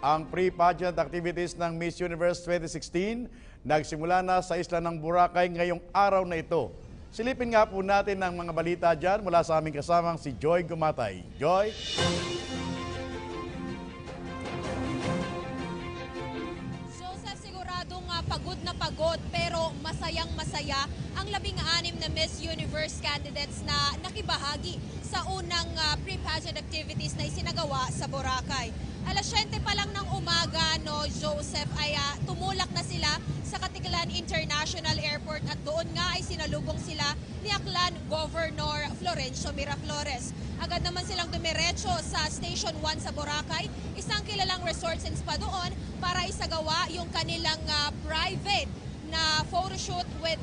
Ang pre-pageant activities ng Miss Universe 2016 nagsimula na sa isla ng Boracay ngayong araw na ito. Silipin nga po natin ang mga balita dyan mula sa aming kasamang si Joy Gumatay. Joy? Joseph, siguradong pagod na pagod pero masayang masaya ang 16 na Miss Universe candidates na nakibahagi sa unang pre-pageant activities na isinagawa sa Boracay. Alas 7 pa lang ng umaga, Joseph, ay tumulak na sila sa Caticlan International Airport at doon nga ay sinalubong sila ni Aklan Governor Florencio Miraflores. Agad naman silang dumiretso sa Station 1 sa Boracay, isang kilalang resort and spa doon para isagawa yung kanilang private na photoshoot with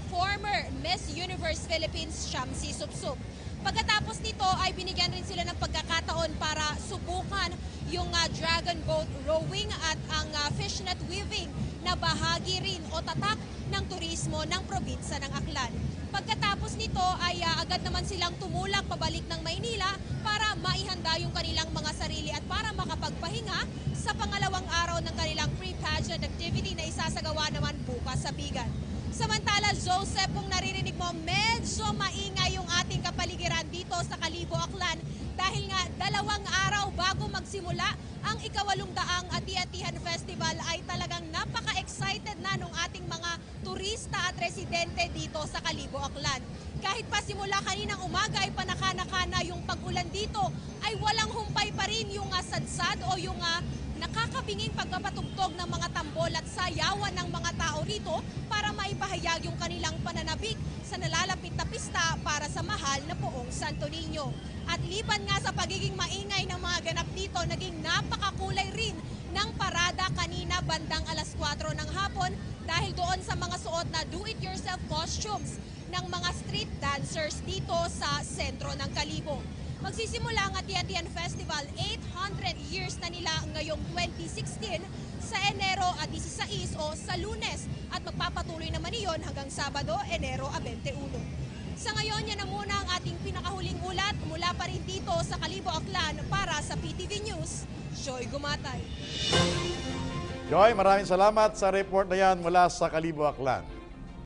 former Miss Universe Philippines Shamsi Supsup. Pagkatapos nito ay binigyan rin sila ng pagkakataon para subukan yung dragon boat rowing at ang fishnet weaving na bahagi rin o tatak ng turismo ng probinsya ng Aklan. Pagkatapos nito ay agad naman silang tumulak pabalik ng Maynila para maihanda yung kanilang mga sarili at para makapagpahinga sa pangalawang araw ng kanilang pre-pageant activity na isasagawa naman bukas sa Bigan. Samantala, Joseph, kung naririnig mo, medyo maingay yung ating kapaligiran dito sa Kalibo, Aklan dahil nga 2 araw bago magsimula ang ika-800 Ati-Atihan Festival ay talagang napaka-excited na nung ating mga turista at residente dito sa Kalibo, Aklan. Kahit pa simula kaninang umaga ay panaka-naka na yung pag-ulan dito ay walang humpay pa rin yung sadsad o yung nakakabinging pagpapatugtog ng mga tambol at sayawan ng mga tao rito para maipahayag yung kanilang pananabik sa nalalapit na pista para sa mahal na Poong Santo Niño. At liban nga sa pagiging maingay ng mga ganap dito, naging napakakulay rin ng parada kanina bandang alas 4 ng hapon dahil doon sa mga suot na do-it-yourself costumes ng mga street dancers dito sa sentro ng Kalibo. Magsisimula ang Ati-Atihan Festival, 800 years na nila ngayong 2016 sa Enero 16 o sa Lunes at magpapatuloy naman iyon hanggang Sabado, Enero 21. Sa ngayon, yan na muna ang ating pinakahuling ulat mula pa rin dito sa Kalibo, Aklan para sa PTV News. Joy Gumatay. Joy, maraming salamat sa report na yan mula sa Kalibo, Aklan.